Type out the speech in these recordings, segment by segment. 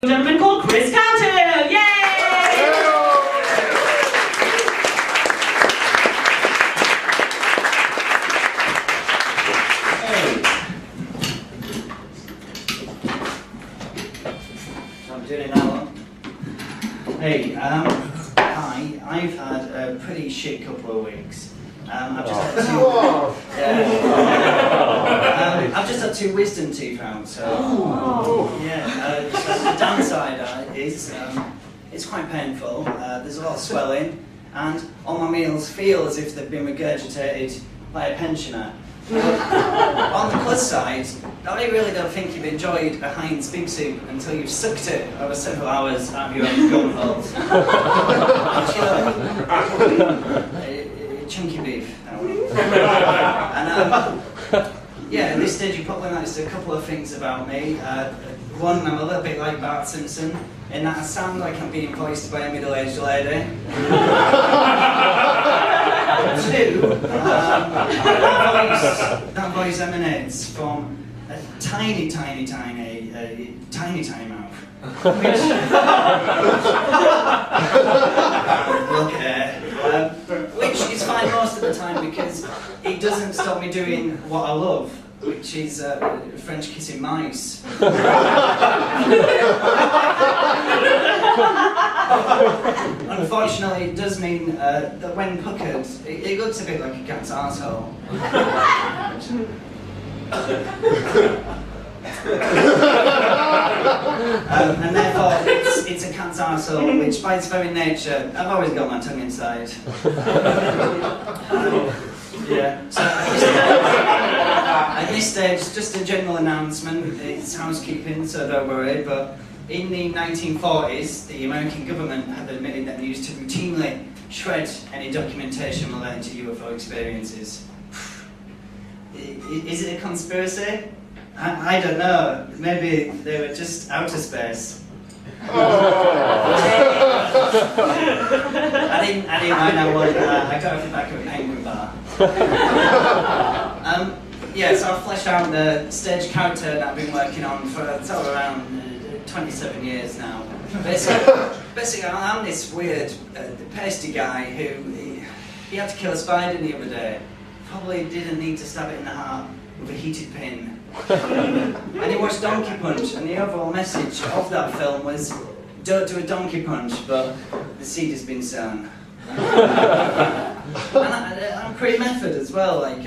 Gentleman called Chris Carter! Yay! I'm doing it now. Hey, hi. I've had a pretty shit couple of weeks. I've just had two wisdom teeth out, so yeah. So the downside is it's quite painful. There's a lot of swelling, and all my meals feel as if they've been regurgitated by a pensioner. On the plus side, I really don't think you've enjoyed a Heinz Big Soup until you've sucked it over several hours out of your own gum hole. Chunky beef. And yeah, at this stage you probably noticed a couple of things about me. One, I'm a little bit like Bart Simpson, in that I sound like I'm being voiced by a middle-aged lady. Two, that voice emanates from a tiny mouth. Which is fine most of the time because it doesn't stop me doing what I love, which is French kissing mice. Unfortunately, it does mean that when puckered, it looks a bit like a cat's arsehole. And therefore, it's a cat's arsehole, which by its very nature, I've always got my tongue inside. Yeah. So at this stage, just a general announcement. It's housekeeping, so don't worry. But in the 1940s, the American government had admitted that they used to routinely shred any documentation relating to UFO experiences. Is it a conspiracy? I don't know. Maybe they were just outer space. I didn't mind that one. I got off the back of a penguin bar. Yeah, so I've fleshed out the stage character that I've been working on for around 27 years now. Basically, I'm this weird, pasty guy who he had to kill a spider the other day. Probably didn't need to stab it in the heart with a heated pin. And he watched Donkey Punch, and the overall message of that film was, don't do a donkey punch, but the seed has been sown. And I'm pretty method as well, like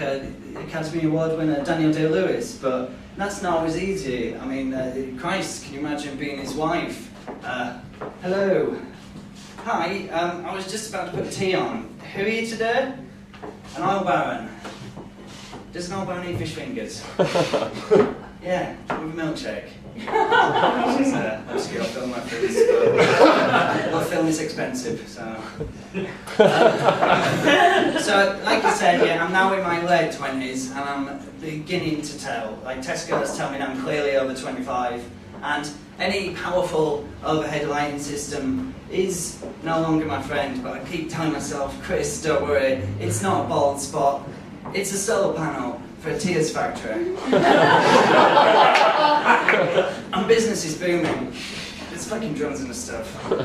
Academy Award winner Daniel Day-Lewis, but that's not always easy. I mean, Christ, can you imagine being his wife? Hello. Hi, I was just about to put tea on. Who are you today? An oil baron. Does an oil baron eat fish fingers? Yeah, with a milkshake. Obviously I'll film my food, but film is expensive, so... So, like I said, yeah, I'm now in my late 20s, and I'm beginning to tell. Like, Tesco's tell me that I'm clearly over 25, and any powerful overhead lighting system is no longer my friend, but I keep telling myself, Chris, don't worry, it's not a bald spot, it's a solar panel for a tears factory. And business is booming. There's fucking drones and stuff. So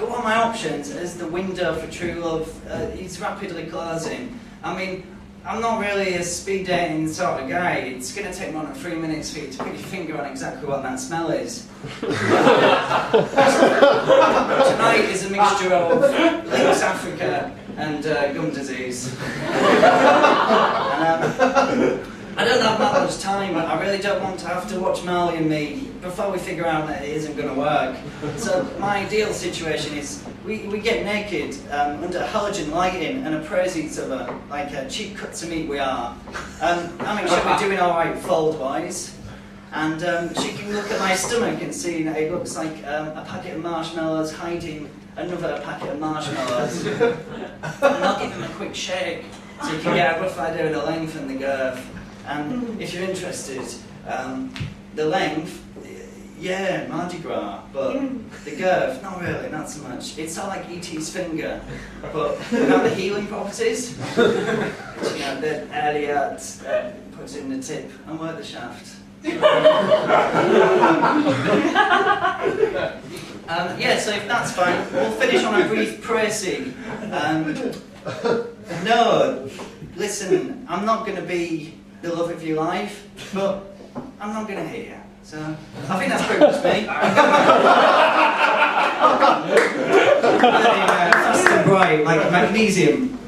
one of my options is the window for true love. It's rapidly closing. I mean, I'm not really a speed dating sort of guy. It's going to take more than 3 minutes for you to put your finger on exactly what that smell is. Tonight is a mixture of Lynx Africa and gum disease. And, I don't have that much time. I really don't want to have to watch Marley and Me before we figure out that it isn't going to work. So my ideal situation is we get naked under halogen lighting and appraise each other like cheap cuts of meat we are. I make sure we're doing alright fold-wise. And she can look at my stomach and see that it looks like a packet of marshmallows hiding another packet of marshmallows. And I'll give them a quick shake so you can get a rough idea of the length and the girth. And if you're interested, the length, yeah, Mardi Gras, but the girth, not really, not so much. It's sort of like E.T.'s finger, but without the healing properties. Which, you know, the Elliot puts in the tip and work the shaft. Yeah, so if that's fine, we'll finish on a brief précis. No, listen, I'm not going to be the love of your life, but I'm not going to hate you. So, I think that's pretty much me. Fast and bright, like magnesium.